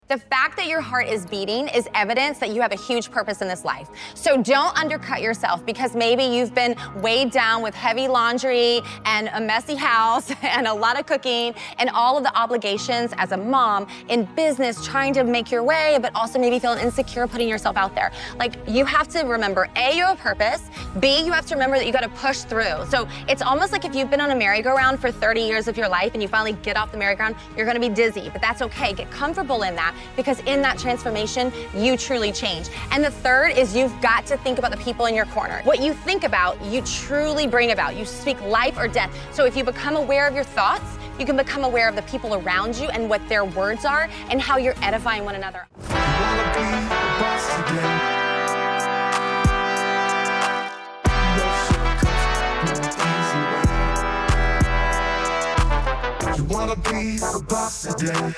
The fact that your heart is beating is evidence that you have a huge purpose in this life. So don't undercut yourself because maybe you've been weighed down with heavy laundry and a messy house and a lot of cooking and all of the obligations as a mom in business, trying to make your way, but also maybe feeling insecure putting yourself out there. Like, you have to remember, A, you have a purpose. B, you have to remember that you gotta push through. So it's almost like if you've been on a merry-go-round for 30 years of your life and you finally get off the merry-go-round, you're gonna be dizzy, but that's okay. Get comfortable in that, because in that transformation, you truly change. And the third is you've got to think about the people in your corner. What you think about, you truly bring about. You speak life or death. So if you become aware of your thoughts, you can become aware of the people around you and what their words are and how you're edifying one another. You wanna be the boss today.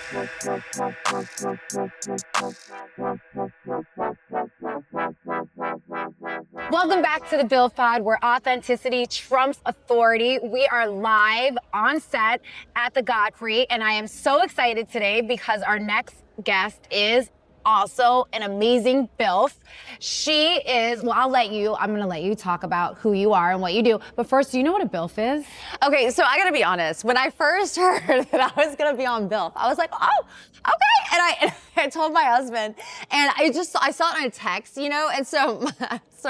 Welcome back to the BILFPod, where authenticity trumps authority. We are live on set at the Godfrey, and I am so excited today because our next guest is also an amazing BILF. She is, well, I'm gonna let you talk about who you are and what you do. But first, do you know what a BILF is? Okay, so I gotta be honest. When I first heard that I was gonna be on BILF, I was like, oh, okay. And I told my husband, and I saw it on a text, and so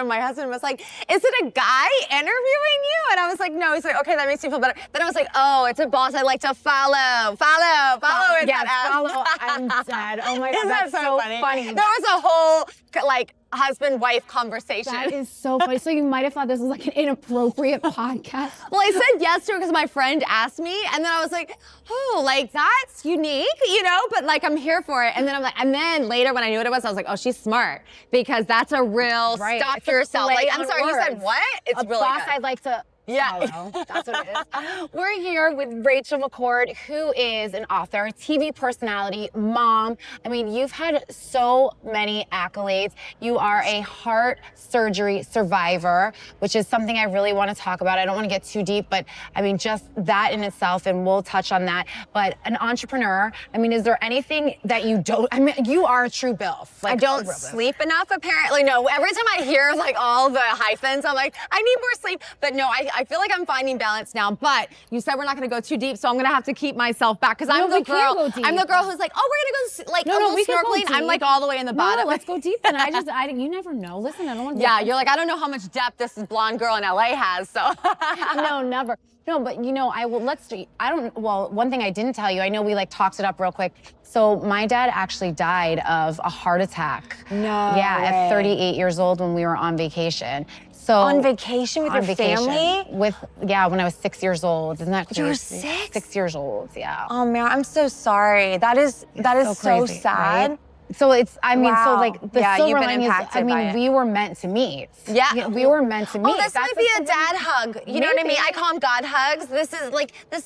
my husband was like, is it a guy interviewing you? And I was like, no. He's like, okay, that makes me feel better. Then I was like, oh, it's a boss I like to follow. Yes, follow. I'm dead. Oh my God, that's so funny. There was a whole, husband-wife conversation. That is so funny. So you might have thought this was like an inappropriate podcast. Well, I said yes to her because my friend asked me, and then I was like, oh, that's unique, but I'm here for it. And then later when I knew what it was, I was like, oh, she's smart, because that's a real stop for yourself. I'm sorry, you said what? It's really boss good. I'd like to follow. That's what it is. We're here with Rachel McCord, who is an author, TV personality, mom. I mean, you've had so many accolades. You are a heart surgery survivor, which is something I really want to talk about. I don't want to get too deep, but I mean, just that in itself, and we'll touch on that. But an entrepreneur, I mean, is there anything that you don't, I mean, you are a true BILF. I don't sleep enough, apparently. No, every time I hear all the hyphens, I'm like, I need more sleep. But no, I feel like I'm finding balance now. But you said we're not going to go too deep, so I'm going to have to keep myself back, because I'm the girl who's like, oh, we're going to go snorkeling. I'm all the way in the bottom. No, let's go deep. And you never know. Listen, I don't want to. Yeah, you're like, I don't know how much depth this blonde girl in LA has. So no, never. No, but one thing I didn't tell you, I know we talked it up real quick. So my dad actually died of a heart attack. No. Yeah, at 38 years old when we were on vacation. So on vacation with your family? When I was 6 years old. Isn't that crazy? You were 6? 6 years old, yeah. Oh man, I'm so sorry. That is so crazy, sad. Right? So the silver lining is, we were meant to meet. Yeah. We were meant to meet. Oh, this might be a dad hug. You know what I mean? I call them God hugs. This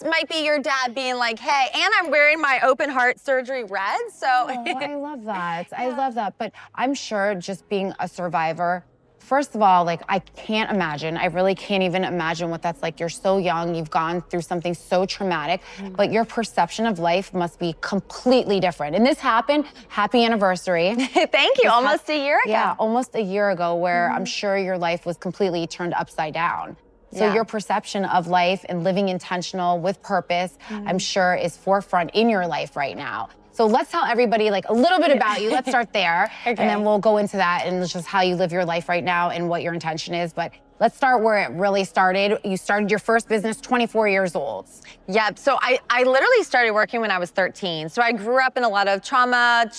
might be your dad being like, hey, and I'm wearing my open heart surgery red, so. Oh, I love that. I love that. But I'm sure just being a survivor, first of all, I can't imagine. I really can't even imagine what that's like. You're so young, you've gone through something so traumatic, but your perception of life must be completely different. And this happened, happy anniversary. Thank you, almost a year ago. Yeah, almost a year ago, where I'm sure your life was completely turned upside down. So your perception of life and living intentional with purpose, I'm sure, is forefront in your life right now. So let's tell everybody a little bit about you. Let's start there, and then we'll go into that and just how you live your life right now and what your intention is. But let's start where it really started. You started your first business 24 years old. Yep. So I literally started working when I was 13. So I grew up in a lot of trauma,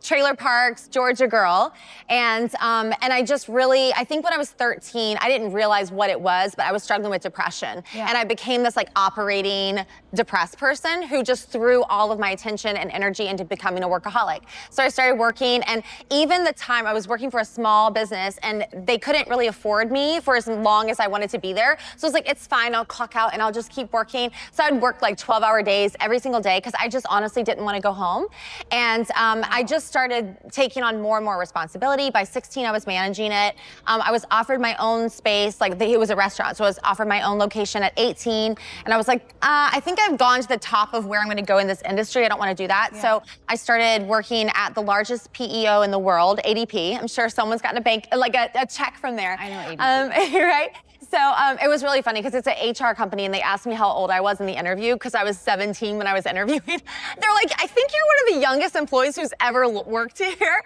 trailer parks, Georgia girl. And I just really, I think when I was 13, I didn't realize what it was, but I was struggling with depression. Yeah. And I became this operating depressed person who just threw all of my attention and energy into becoming a workaholic. So I started working, and even the time I was working for a small business, and they couldn't really afford me for as long as I wanted to be there. So I was like, it's fine, I'll clock out and I'll just keep working. So I'd work 12-hour days every single day, because I just honestly didn't want to go home. And I just started taking on more and more responsibility. By 16, I was managing it. I was offered my own space, like it was a restaurant, so I was offered my own location at 18. And I was like, I think I've gone to the top of where I'm gonna go in this industry. I don't wanna do that. Yeah. So I started working at the largest PEO in the world, ADP. I'm sure someone's gotten a check from there. I know ADP. Right? So it was really funny because it's an HR company and they asked me how old I was in the interview because I was 17 when I was interviewing. They're like, I think you're one of the youngest employees who's ever worked here.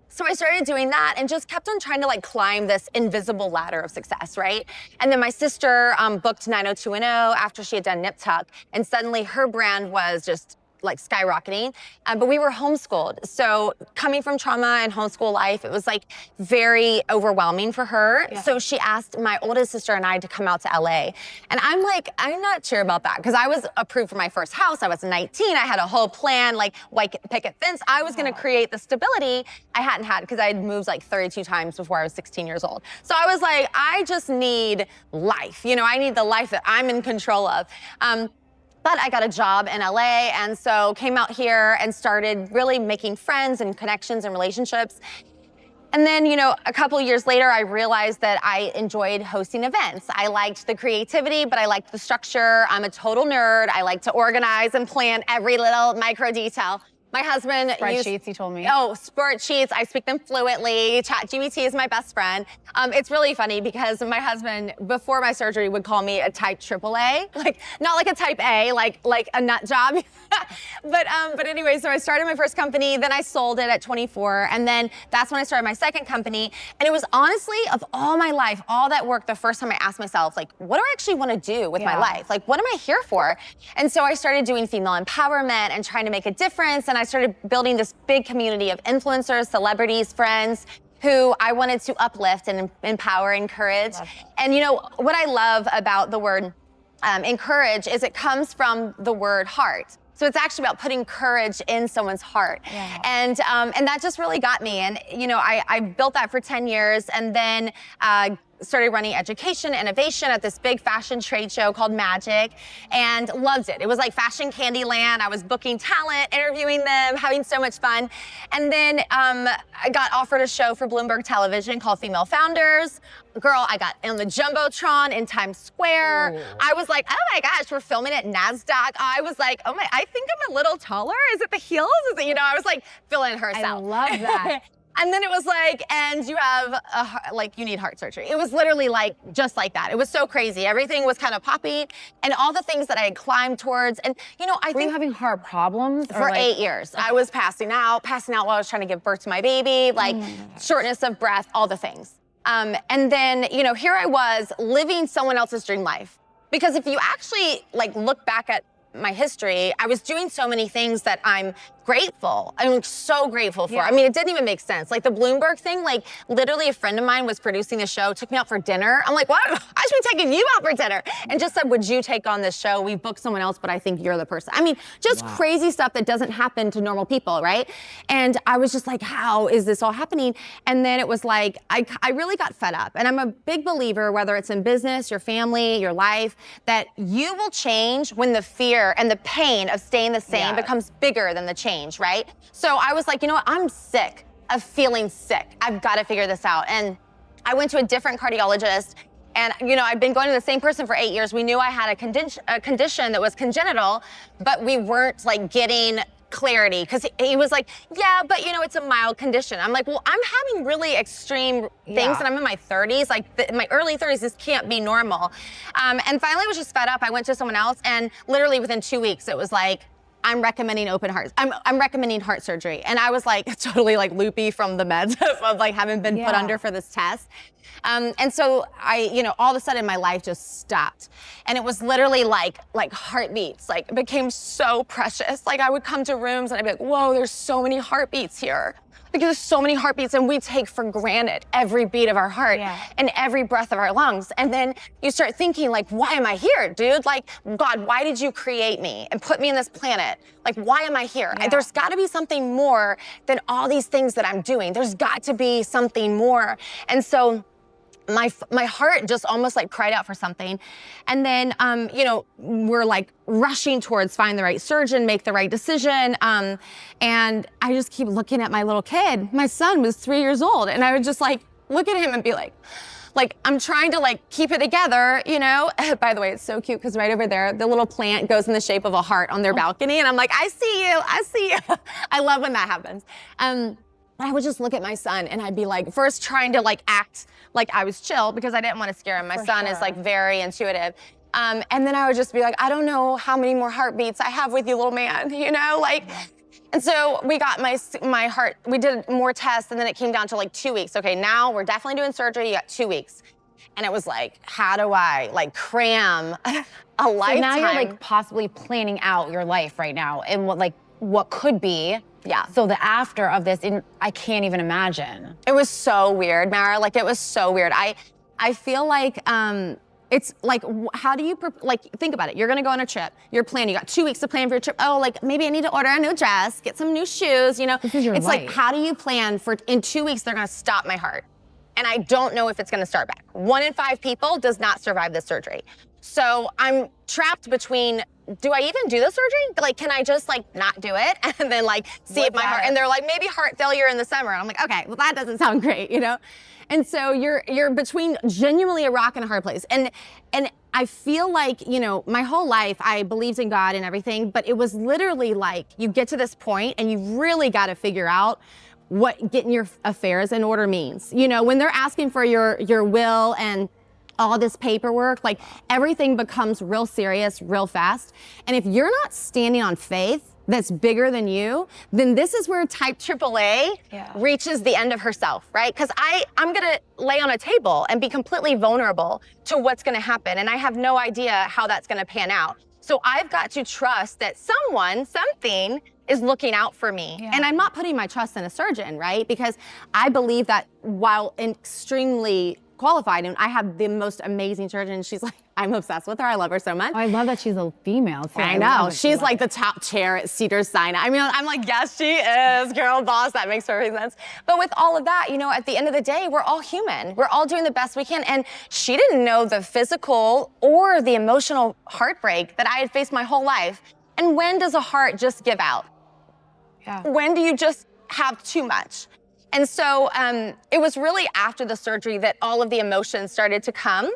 So I started doing that and just kept on trying to like climb this invisible ladder of success, right? And then my sister booked 90210 after she had done Nip Tuck, and suddenly her brand was just like skyrocketing, but we were homeschooled. So coming from trauma and homeschool life, it was like very overwhelming for her. Yeah. So she asked my oldest sister and I to come out to LA. And I'm like, I'm not sure about that because I was approved for my first house. I was 19. I had a whole plan, like white picket fence. I was gonna create the stability I hadn't had because I had moved like 32 times before I was 16 years old. So I was like, I just need life. You know, I need the life that I'm in control of. But I got a job in LA, and so came out here and started really making friends and connections and relationships. And then, you know, a couple years later, I realized that I enjoyed hosting events. I liked the creativity, but I liked the structure. I'm a total nerd. I like to organize and plan every little micro detail. My husband Spreadsheets, you told me. Oh, spreadsheets. I speak them fluently. ChatGPT is my best friend. It's really funny because my husband, before my surgery, would call me a type AAA, like not like a type A, like a nut job. But anyway, so I started my first company, then I sold it at 24, and then that's when I started my second company. And it was honestly, of all my life, all that work, the first time I asked myself, like, what do I actually want to do with my life? Like, what am I here for? And so I started doing female empowerment and trying to make a difference, and I started building this big community of influencers, celebrities, friends, who I wanted to uplift and empower, encourage. And you know, what I love about the word encourage is it comes from the word heart. So it's actually about putting courage in someone's heart. Yeah. And that just really got me. And you know, I built that for 10 years and then started running education, innovation at this big fashion trade show called Magic, and loved it. It was like fashion candy land. I was booking talent, interviewing them, having so much fun. And then I got offered a show for Bloomberg Television called Female Founders. Girl, I got on the Jumbotron in Times Square. Ooh. I was like, oh my gosh, we're filming at NASDAQ. I was like, oh my, I think I'm a little taller. Is it the heels? Is it, you know, I was like feeling herself. I love that. And then it was like, and you have you need heart surgery. It was literally like, just like that. It was so crazy. Everything was kind of popping and all the things that I had climbed towards. And you know, Were you having heart problems? For 8 years. I was passing out while I was trying to give birth to my baby, like shortness of breath, all the things. And then, you know, here I was living someone else's dream life. Because if you actually like look back at my history, I was doing so many things that I'm grateful. I'm so grateful for. Yeah. I mean, it didn't even make sense. Like the Bloomberg thing, like literally a friend of mine was producing the show, took me out for dinner. I'm like, what? I should be taking you out for dinner. And just said, would you take on this show? We booked someone else, but I think you're the person. I mean, just crazy stuff that doesn't happen to normal people, right? And I was just like, how is this all happening? And then it was like, I really got fed up. And I'm a big believer, whether it's in business, your family, your life, that you will change when the fear and the pain of staying the same becomes bigger than the change. Right? So I was like, you know what? I'm sick of feeling sick. I've got to figure this out. And I went to a different cardiologist. And, you know, I've been going to the same person for 8 years. We knew I had a condition that was congenital, but we weren't like getting clarity because he was like, yeah, but you know, it's a mild condition. I'm like, well, I'm having really extreme things and I'm in my 30s, like in my early 30s, this can't be normal. And finally I was just fed up. I went to someone else and literally within 2 weeks, it was like, I'm recommending open heart. I'm recommending heart surgery. And I was like totally like loopy from the meds of like having been put under for this test. And so you know, all of a sudden my life just stopped. And it was literally like heartbeats, like it became so precious. Like I would come to rooms and I'd be like, whoa, there's so many heartbeats here. Because there's so many heartbeats and we take for granted every beat of our heart and every breath of our lungs. And then you start thinking like, why am I here, dude? Like, God, why did you create me and put me in this planet? Like, why am I here? Yeah. There's gotta be something more than all these things that I'm doing. There's got to be something more. And so my heart just almost like cried out for something. And then, you know, we're like rushing towards find the right surgeon, make the right decision. And I just keep looking at my little kid. My son was 3 years old, and I would just like look at him and be like I'm trying to like keep it together, you know? By the way, it's so cute because right over there, the little plant goes in the shape of a heart on their balcony. And I'm like, I see you. I love when that happens. I would just look at my son and I'd be like, first trying to like act like I was chill because I didn't want to scare him. My son is like very intuitive. And then I would just be like, I don't know how many more heartbeats I have with you, little man, you know, like. And so we got my heart, we did more tests, and then it came down to like 2 weeks. Okay, now we're definitely doing surgery, you got 2 weeks. And it was like, how do I like cram a lifetime? So now you're like possibly planning out your life right now and what could be. Yeah. So the after of this, I can't even imagine. It was so weird, Mara. Like, it was so weird. I feel like, it's like, how do you, think about it. You're gonna go on a trip. You're planning, you got 2 weeks to plan for your trip. Oh, like maybe I need to order a new dress, get some new shoes, you know? This is your It's life. like, how do you plan for, in 2 weeks, they're gonna stop my heart. And I don't know if it's gonna start back. 1 in 5 people does not survive this surgery. So I'm trapped between, do I even do the surgery? Like, can I just like not do it? And then like see if my heart, and they're like, maybe heart failure in the summer. And I'm like, okay, well that doesn't sound great, you know? And so you're between genuinely a rock and a hard place. And I feel like, you know, my whole life I believed in God and everything, but it was literally like, you get to this point and you really got to figure out what getting your affairs in order means. You know, when they're asking for your will and all this paperwork, like everything becomes real serious, real fast. And if you're not standing on faith that's bigger than you, then this is where type AAA reaches the end of herself, right? Because I'm gonna lay on a table and be completely vulnerable to what's gonna happen. And I have no idea how that's gonna pan out. So I've got to trust that something is looking out for me. Yeah. And I'm not putting my trust in a surgeon, right? Because I believe that while extremely qualified, and I have the most amazing surgeon. She's like, I'm obsessed with her. I love her so much. Oh, I love that she's a female too. I know. She's like the top chair at Cedars-Sinai. I mean, I'm like, yes, she is, girl boss. That makes perfect sense. But with all of that, you know, at the end of the day, we're all human. We're all doing the best we can. And she didn't know the physical or the emotional heartbreak that I had faced my whole life. And when does a heart just give out? Yeah. When do you just have too much? And so it was really after the surgery that all of the emotions started to come.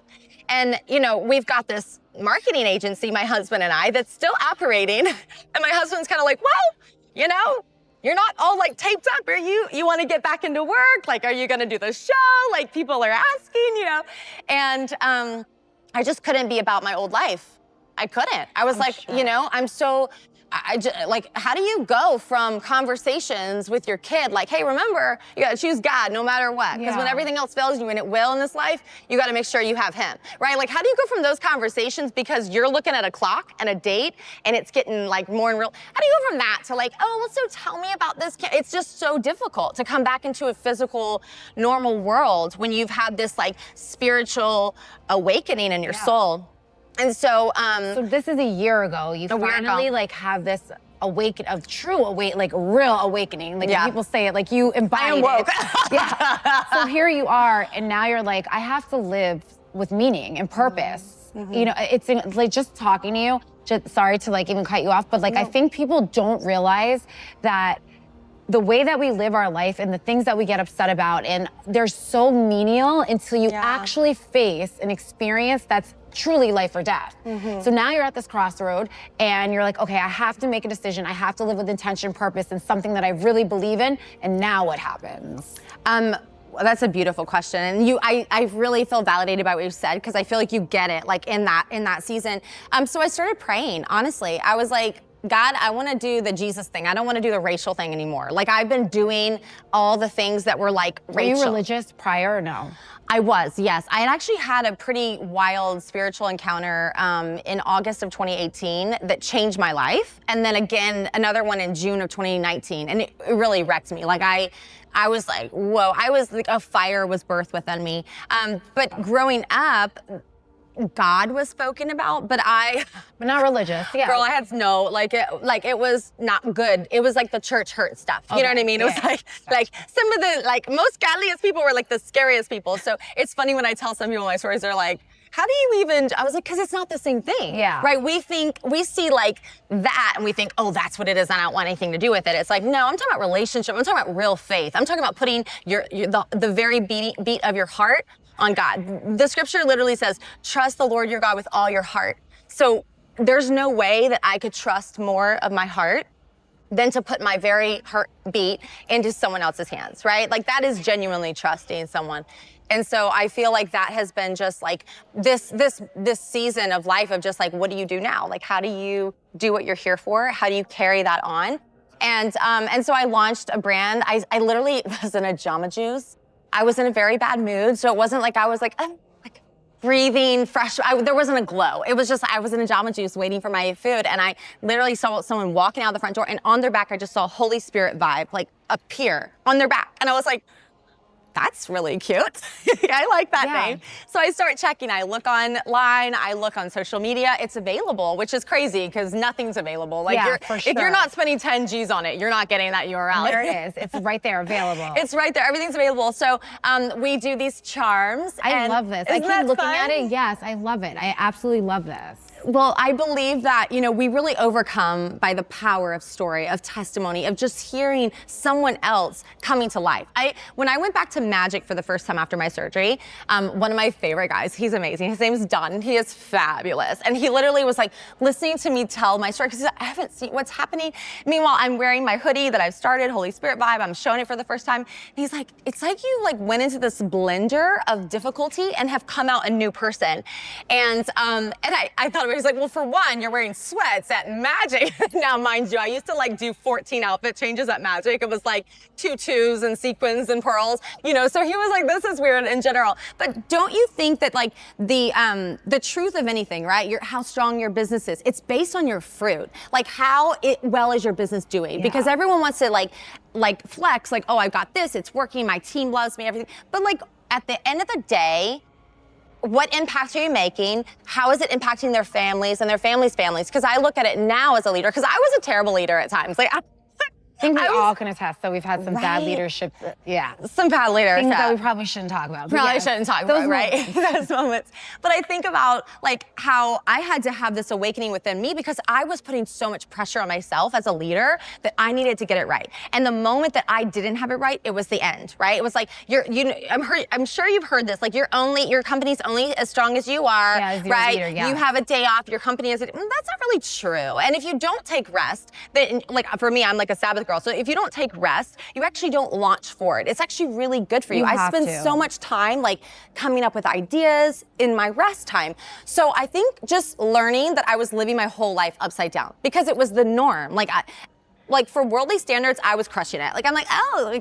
And, you know, we've got this marketing agency, my husband and I, that's still operating. And my husband's kind of like, well, you know, you're not all like taped up. Are you want to get back into work? Like, are you going to do the show? Like, people are asking, you know? And I just couldn't be about my old life. I couldn't. I was you know, I'm so... I just, like, how do you go from conversations with your kid, like, hey, remember, you gotta choose God no matter what. Because when everything else fails you, and it will in this life, you gotta make sure you have him, right? Like, how do you go from those conversations because you're looking at a clock and a date and it's getting like more and real? How do you go from that to like, oh, well, so tell me about this? It's just so difficult to come back into a physical, normal world when you've had this like spiritual awakening in your soul. And so, so this is a year ago. You finally like have this like real awakening. Like when people say it, like you embodied it. Yeah. So here you are, and now you're like, I have to live with meaning and purpose. Mm-hmm. You know, it's like just talking to you. Sorry to like even cut you off, but like I think people don't realize that the way that we live our life and the things that we get upset about, and they're so menial until you actually face an experience that's truly life or death. Mm-hmm. So now you're at this crossroad and you're like, okay, I have to make a decision. I have to live with intention, purpose, and something that I really believe in. And now what happens? That's a beautiful question. And I really feel validated by what you said, because I feel like you get it, like in that season. So I started praying, honestly. I was like, God, I want to do the Jesus thing. I don't want to do the racial thing anymore. Like, I've been doing all the things that were like racial. Were you religious prior or no? I was, yes. I had actually had a pretty wild spiritual encounter in August of 2018 that changed my life. And then again, another one in June of 2019. And it really wrecked me. Like, I was like, whoa, I was like, a fire was birthed within me. But growing up, God was spoken about, but not religious. Yeah. Girl, I had no, it was not good. It was like the church hurt stuff. You know what I mean? It was like some of the, like, most godliest people were like the scariest people. So it's funny when I tell some people my stories, they're like, how do you even, I was like, because it's not the same thing. Yeah. Right? We see like that and we think, oh, that's what it is and I don't want anything to do with it. It's like, no, I'm talking about relationship. I'm talking about real faith. I'm talking about putting the very beat of your heart on God. The scripture literally says, trust the Lord your God with all your heart. So there's no way that I could trust more of my heart than to put my very heartbeat into someone else's hands, right? Like that is genuinely trusting someone. And so I feel like that has been just like this season of life of just like, what do you do now? Like, how do you do what you're here for? How do you carry that on? And so I launched a brand. I literally was in a Jamba Juice. I was in a very bad mood. So it wasn't like I was like, I'm like breathing fresh. There wasn't a glow. It was just, I was in a Jamba Juice waiting for my food. And I literally saw someone walking out the front door and on their back, I just saw Holy Spirit vibe like appear on their back. And I was like, that's really cute. I like that name. So I start checking. I look online. I look on social media. It's available, which is crazy because nothing's available. Like if you're not spending 10 G's on it, you're not getting that URL. There it is. It's right there available. It's right there. Everything's available. So we do these charms. I love this. I keep looking at it. Yes, I love it. I absolutely love this. Well, I believe that, we really overcome by the power of story, of testimony, of just hearing someone else coming to life. When I went back to magic for the first time after my surgery, one of my favorite guys, he's amazing. His name is Don, and he is fabulous. And he literally was like listening to me tell my story because I haven't seen what's happening. Meanwhile, I'm wearing my hoodie that I've started, Holy Spirit vibe. I'm showing it for the first time. And he's like, it's like you like went into this blender of difficulty and have come out a new person. And I thought, he's like, well, for one, you're wearing sweats at Magic. Now, mind you, I used to like do 14 outfit changes at Magic. It was like tutus and sequins and pearls, so he was like, this is weird in general. But don't you think that like the truth of anything, right? How strong your business is, it's based on your fruit. Like how well is your business doing? Because everyone wants to like flex, like, oh, I've got this, it's working, my team loves me, everything. But like at the end of the day, what impact are you making? How is it impacting their families and their families' families? Because I look at it now as a leader, because I was a terrible leader at times. Like, I think we all can attest that we've had some bad leadership. Some bad leadership. Things that we probably shouldn't talk about. Probably shouldn't talk about, right? Those moments. But I think about like how I had to have this awakening within me because I was putting so much pressure on myself as a leader that I needed to get it right. And the moment that I didn't have it right, it was the end, right? It was like, I'm sure you've heard this, like your company's only as strong as you are, right? Leader, you have a day off, your company is, that's not really true. And if you don't take rest, then like for me, I'm like a Sabbath girl. So if you don't take rest, you actually don't launch forward. It's actually really good for you. I spend so much time like coming up with ideas in my rest time. So I think just learning that I was living my whole life upside down because it was the norm. Like for worldly standards, I was crushing it. Like I'm like, oh,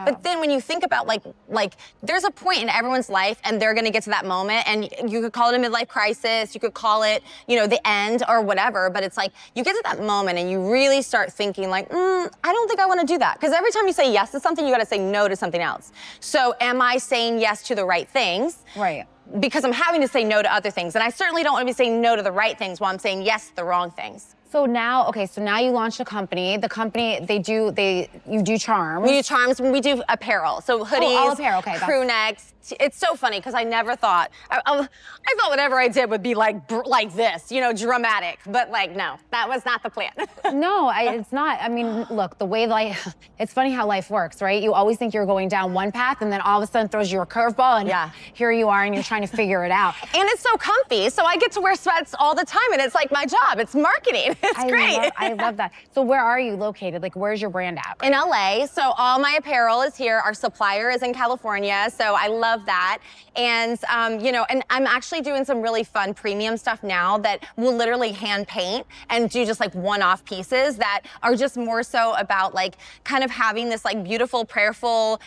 But then when you think about like there's a point in everyone's life and they're gonna get to that moment and you could call it a midlife crisis, you could call it, the end or whatever, but it's like you get to that moment and you really start thinking like, I don't think I wanna do that. Because every time you say yes to something, you gotta say no to something else. So am I saying yes to the right things? Right. Because I'm having to say no to other things. And I certainly don't wanna be saying no to the right things while I'm saying yes to the wrong things. So now you launched a company. The company, you do charms. We do charms, we do apparel. So hoodies, all apparel, okay, crew necks. It's so funny because I never thought, I thought whatever I did would be like this, dramatic. But like, no, that was not the plan. No, it's not. I mean, look, the way it's funny how life works, right? You always think you're going down one path and then all of a sudden throws you a curveball and here you are and you're trying to figure it out. And it's so comfy. So I get to wear sweats all the time and it's like my job. It's marketing. It's great. I love that. So where are you located? Like, where's your brand at? In LA. So all my apparel is here. Our supplier is in California. So I love that. And, and I'm actually doing some really fun premium stuff now that will literally hand paint and do just like one-off pieces that are just more so about like kind of having this like beautiful, prayerful,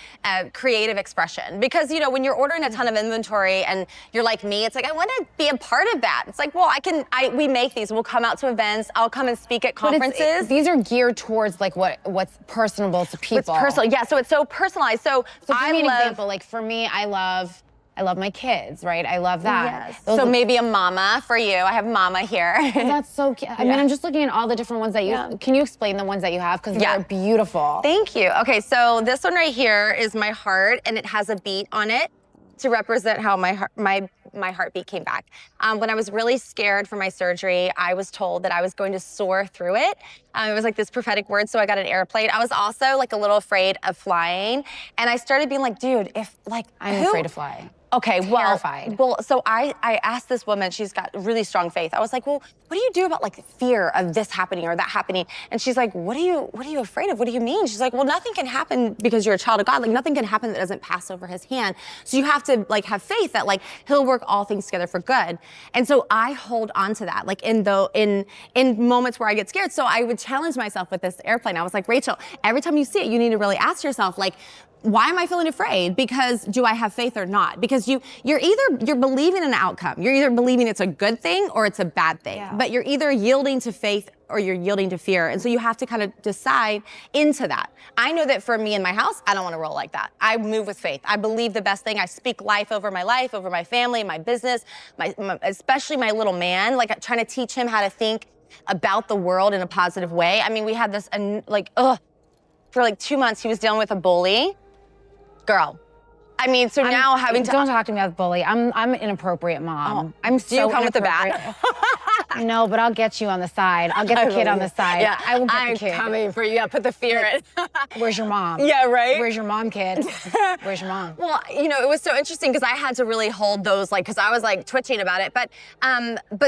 creative expression. Because, when you're ordering a ton of inventory and you're like me, it's like, I want to be a part of that. It's like, well, we make these. We'll come out to events. I'll come and speak at conferences. These are geared towards like what's personable to people. It's personal, yeah. So it's so personalized. So give me an example. Like for me, I love I love my kids, right? I love that. Yes. So maybe a mama for you. I have mama here. That's so cute. I mean, I'm just looking at all the different ones that you, can you explain the ones that you have? Because they're beautiful. Thank you. Okay, so this one right here is my heart, and it has a beat on it to represent how my heartbeat came back. When I was really scared for my surgery, I was told that I was going to soar through it. It was like this prophetic word, so I got an airplane. I was also like a little afraid of flying, and I started being like, dude, if like I'm afraid to fly. Okay, Terrified. Well, so I asked this woman, she's got really strong faith. I was like, well, what do you do about like fear of this happening or that happening? And she's like, what are you afraid of? What do you mean? She's like, well, nothing can happen because you're a child of God. Like nothing can happen that doesn't pass over his hand. So you have to like have faith that like he'll work all things together for good. And so I hold on to that, like in moments where I get scared. So I would challenge myself with this airplane. I was like, Rachel, every time you see it, you need to really ask yourself, like, why am I feeling afraid? Because do I have faith or not? Because you're believing in an outcome. You're either believing it's a good thing or it's a bad thing. But you're either yielding to faith or you're yielding to fear. And so you have to kind of decide into that. I know that for me in my house, I don't want to roll like that. I move with faith. I believe the best thing. I speak life, over my family, my business, especially my little man. Like I'm trying to teach him how to think about the world in a positive way. I mean, we had this for like 2 months, he was dealing with a bully. Girl. I mean, so now having to— Don't talk to me about bully. I'm an inappropriate mom. I'm so Do you come with the bat? No, but I'll get you on the side. I'll get the kid on the side. Yeah, I will get the kid. I'm coming for you. Yeah, put the fear in. Where's your mom? Yeah, right? Where's your mom, kid? Where's your mom? Well, you know, it was so interesting because I had to really hold those, like, because I was like twitching about it. But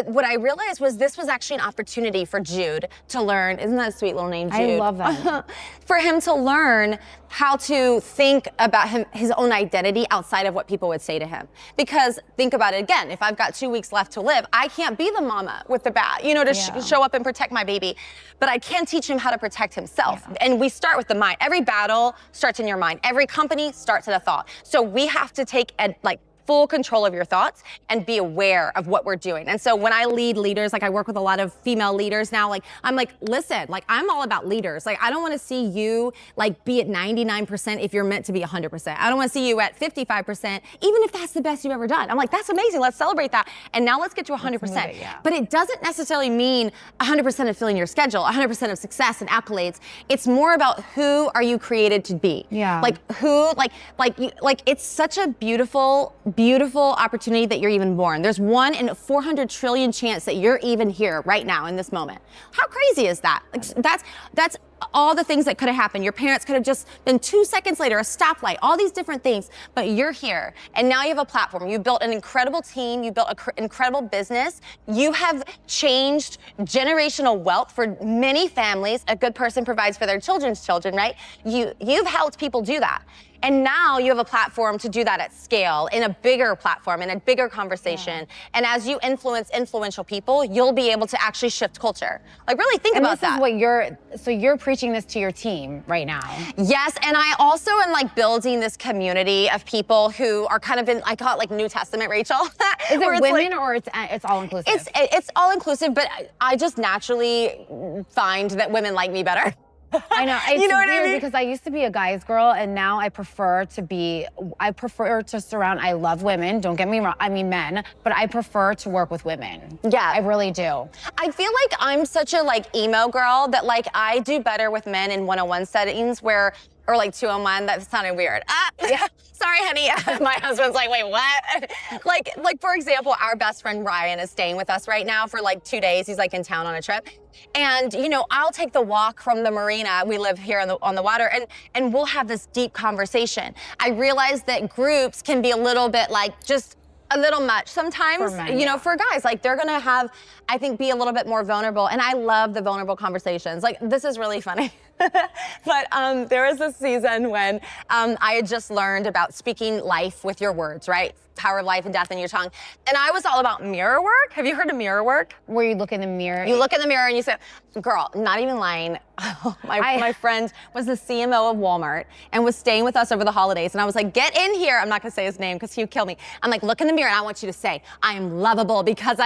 what I realized was this was actually an opportunity for Jude to learn. Isn't that a sweet little name, Jude? I love that. For him to learn how to think about his own identity outside of what people would say to him. Because think about it again, if I've got 2 weeks left to live, I can't be the mama with the bat, you know, to show up and protect my baby. But I can teach him how to protect himself. Yeah. And we start with the mind. Every battle starts in your mind. Every company starts at a thought. So we have to take full control of your thoughts and be aware of what we're doing. And so when I lead leaders, like I work with a lot of female leaders now, like I'm like, listen, like I'm all about leaders. Like I don't want to see you like be at 99% if you're meant to be 100%. I don't want to see you at 55%, even if that's the best you've ever done. I'm like, that's amazing. Let's celebrate that. And now let's get to 100%. But it doesn't necessarily mean 100% of filling your schedule, 100% of success and accolades. It's more about who are you created to be? Yeah. Like who, like it's such a beautiful opportunity that you're even born. There's 1 in 400 trillion chance that you're even here right now in this moment. How crazy is that? Like, that's all the things that could have happened. Your parents could have just been 2 seconds later, a stoplight, all these different things, but you're here. And now you have a platform. You built an incredible team. You built an incredible business. You have changed generational wealth for many families. A good person provides for their children's children, right? You've helped people do that. And now you have a platform to do that at scale, in a bigger platform, in a bigger conversation. Yeah. And as you influence influential people, you'll be able to actually shift culture. Like really think about that. And this is what you're preaching this to your team right now. Yes, and I also am like building this community of people who are kind of in, I call it like New Testament, Rachel. Is it women or it's all inclusive? It's all inclusive, but I just naturally find that women like me better. I know. It's weird because I used to be a guy's girl and now I prefer to surround, I love women, don't get me wrong, I mean men, but I prefer to work with women. Yeah. I really do. I feel like I'm such a like emo girl that like I do better with men in one-on-one settings or like 2-on-1, that sounded weird. Yeah. Sorry, honey. My husband's like, wait, what? like for example, our best friend Ryan is staying with us right now for like 2 days. He's like in town on a trip. And, you know, I'll take the walk from the marina. We live here on the water and we'll have this deep conversation. I realize that groups can be a little bit like just a little much sometimes, for men, for guys, like they're gonna have, I think, be a little bit more vulnerable. And I love the vulnerable conversations. Like, this is really funny. But there was a season when I had just learned about speaking life with your words, right? Power of life and death in your tongue. And I was all about mirror work. Have you heard of mirror work? Where you look in the mirror. You look in the mirror and you say, girl, not even lying. My friend was the CMO of Walmart and was staying with us over the holidays. And I was like, get in here. I'm not gonna say his name because he would kill me. I'm like, look in the mirror and I want you to say, I am lovable because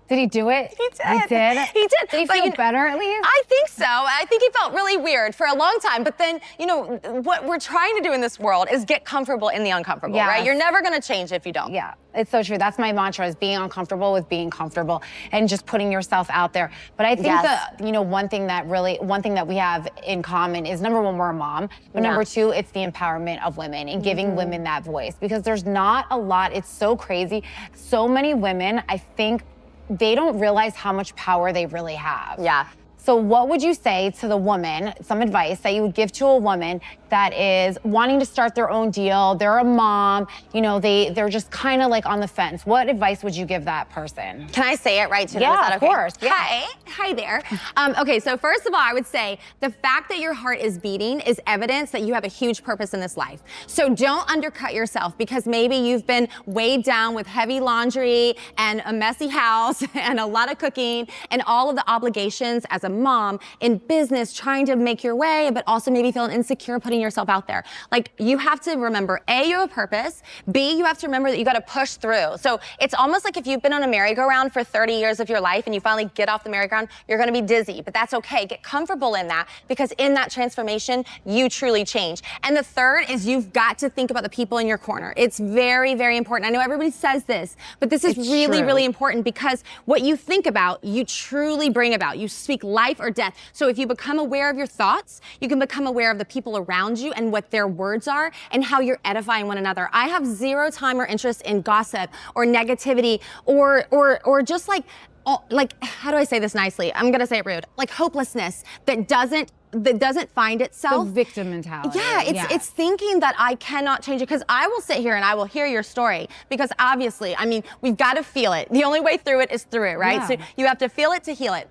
Did he do it? He did. I did? He did. Did he feel better at least? I think so. I think he felt really weird for a long time. But then, you know, what we're trying to do in this world is get comfortable in the uncomfortable, right? You're never going to change if you don't. Yeah, it's so true. That's my mantra, is being uncomfortable with being comfortable and just putting yourself out there. But I think that, you know, one thing that we have in common is, number one, we're a mom. But number two, it's the empowerment of women and giving women that voice. Because there's not a lot, it's so crazy. So many women, I think, they don't realize how much power they really have. Yeah. So what would you say to the woman, some advice that you would give to a woman that is wanting to start their own deal, they're a mom, you know, they're just kind of like on the fence. What advice would you give that person? Can I say it right to them? Yeah, Is that okay? of course. Yeah. Hi there. Okay, so first of all, I would say the fact that your heart is beating is evidence that you have a huge purpose in this life. So don't undercut yourself because maybe you've been weighed down with heavy laundry and a messy house and a lot of cooking and all of the obligations as a mom in business, trying to make your way, but also maybe feeling insecure putting yourself out there. Like, you have to remember, A, you have a purpose. B, you have to remember that you got to push through. So it's almost like if you've been on a merry-go-round for 30 years of your life and you finally get off the merry-go-round, you're going to be dizzy, but that's okay. Get comfortable in that, because in that transformation, you truly change. And the third is, you've got to think about the people in your corner. It's very, very important. I know everybody says this, but this is really, really important, because what you think about, you truly bring about. You speak life or death. So if you become aware of your thoughts, you can become aware of the people around you and what their words are and how you're edifying one another. I have zero time or interest in gossip or negativity or just like, how do I say this nicely? I'm gonna say it rude. Like hopelessness that doesn't find itself. The victim mentality. Yeah, it's thinking that I cannot change it, because I will sit here and I will hear your story, because obviously, I mean, we've got to feel it. The only way through it is through it, right? Yeah. So you have to feel it to heal it.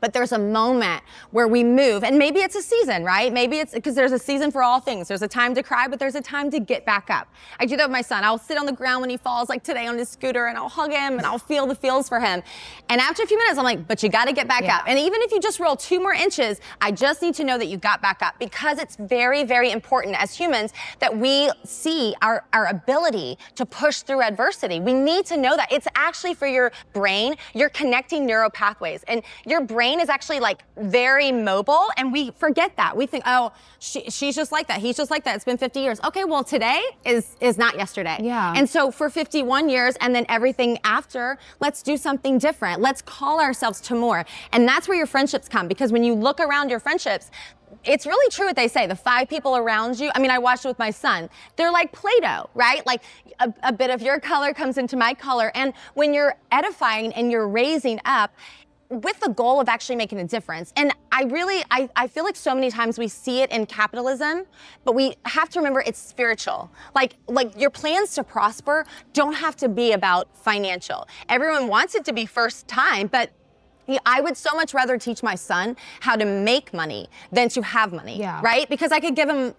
But there's a moment where we move, and maybe it's a season, right? Maybe it's because there's a season for all things. There's a time to cry, but there's a time to get back up. I do that with my son. I'll sit on the ground when he falls, like today on his scooter, and I'll hug him and I'll feel the feels for him. And after a few minutes, I'm like, but you got to get back up. And even if you just roll 2 more inches, I just need to know that you got back up, because it's very, very important as humans that we see our ability to push through adversity. We need to know that. It's actually for your brain. You're connecting neural pathways, and your brain is actually like very mobile, and we forget that. We think, oh, she's just like that. He's just like that. It's been 50 years. Okay, well, today is not yesterday. Yeah. And so for 51 years and then everything after, let's do something different. Let's call ourselves to more. And that's where your friendships come, because when you look around your friendships, it's really true what they say. The 5 people around you, I mean, I watched it with my son. They're like Play-Doh, right? Like a bit of your color comes into my color. And when you're edifying and you're raising up, with the goal of actually making a difference. And I feel like so many times we see it in capitalism, but we have to remember it's spiritual. Like your plans to prosper don't have to be about financial. Everyone wants it to be first time, but I would so much rather teach my son how to make money than to have money, right? Because I could give him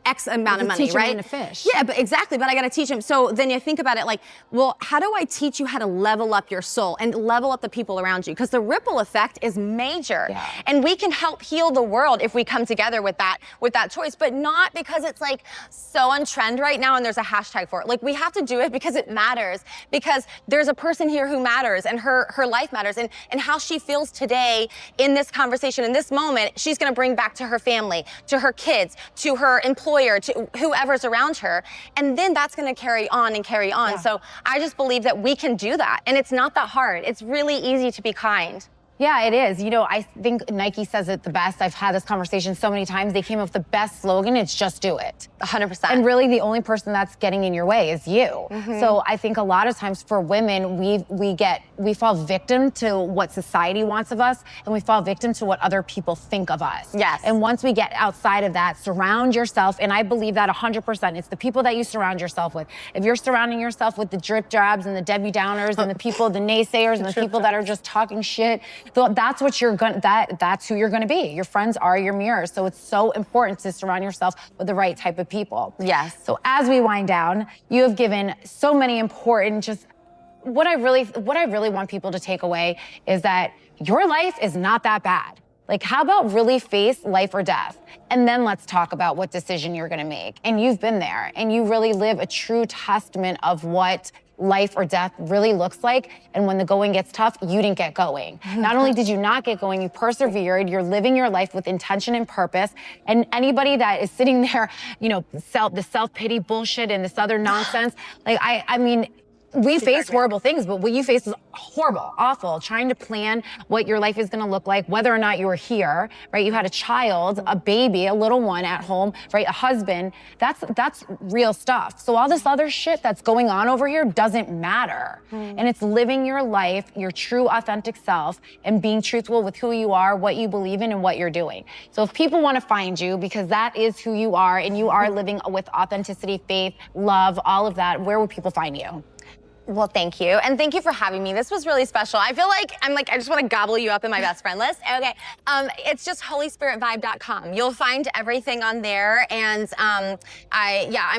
X amount of money, teach right? him how to fish. Yeah, but exactly. But I got to teach him. So then you think about it like, well, how do I teach you how to level up your soul and level up the people around you? Because the ripple effect is major, and we can help heal the world if we come together with that choice. But not because it's like so on trend right now and there's a hashtag for it. Like, we have to do it because it matters. Because there's a person here who matters, and her life matters, and how she feels today in this conversation, in this moment, she's going to bring back to her family, to her kids, to her employer, to whoever's around her, and then that's going to carry on and carry on. So I just believe that we can do that, and it's not that hard. It's really easy to be kind. Yeah, it is. You know, I think Nike says it the best. I've had this conversation so many times. They came up with the best slogan. It's just do it. 100%. And really the only person that's getting in your way is you. So I think a lot of times for women, we fall victim to what society wants of us, and we fall victim to what other people think of us. Yes. And once we get outside of that, surround yourself, and I believe that 100%. It's the people that you surround yourself with. If you're surrounding yourself with the drip jabs and the Debbie Downers and the people, the naysayers and the people that are just talking shit, that's what that's who you're gonna be. Your friends are your mirrors. So it's so important to surround yourself with the right type of people. Yes. So as we wind down, you have given so many important, just what I really want people to take away is that your life is not that bad. Like, how about really face life or death? And then let's talk about what decision you're gonna make. And you've been there, and you really live a true testament of what life or death really looks like. And when the going gets tough, you didn't get going. Not only did you not get going, you persevered. You're living your life with intention and purpose. And anybody that is sitting there, you know, the self-pity bullshit and this other nonsense, like, I mean, we face horrible things, but what you face is horrible, awful. Trying to plan what your life is gonna look like, whether or not you were here, right? You had a child, a baby, a little one at home, right? A husband. That's real stuff. So all this other shit that's going on over here doesn't matter. And it's living your life, your true authentic self, and being truthful with who you are, what you believe in, and what you're doing. So if people wanna find you, because that is who you are, and you are living with authenticity, faith, love, all of that, where would people find you? Well, thank you. And thank you for having me. This was really special. I feel like I just want to gobble you up in my best friend list. Okay. It's just holyspiritvibe.com. You'll find everything on there. And I'm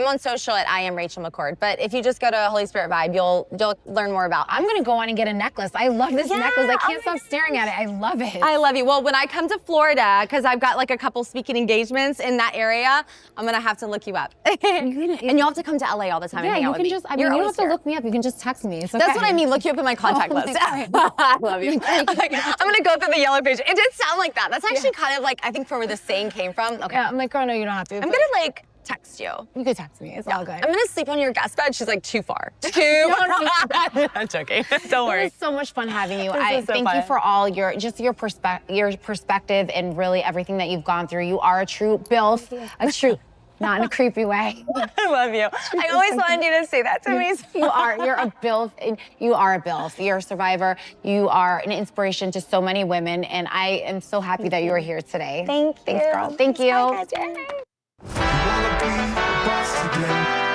on social at I am Rachel McCord. But if you just go to Holy Spirit Vibe, you'll learn more about us. I'm gonna go on and get a necklace. I love this necklace. I can't stop staring at it. I love it. I love you. Well, when I come to Florida, because I've got like a couple speaking engagements in that area, I'm gonna have to look you up. And you'll have to come to LA all the time and hang out with me. You don't have to look me up. You can just text me. It's okay. That's what I mean. Look you up in my contact list. I love you. I'm gonna go through the yellow page. It did sound like that. That's actually kind of like, I think, from where the saying came from. Okay. Yeah, I'm like, oh no, you don't have to. I'm gonna like text you. You could text me. It's all good. I'm gonna sleep on your guest bed. She's like, too far. Too far. I'm joking. Don't worry. It was so much fun having you. This was so thank fun. you for all your perspective and really everything that you've gone through. You are a true BILF, a true. Not in a creepy way. I love you. I always wanted you to say that to me. You're a BILF. You are a BILF. You're a survivor. You are an inspiration to so many women, and I am so happy that you are here today. Thank you. Thanks, girl. Thank you. Bye, guys.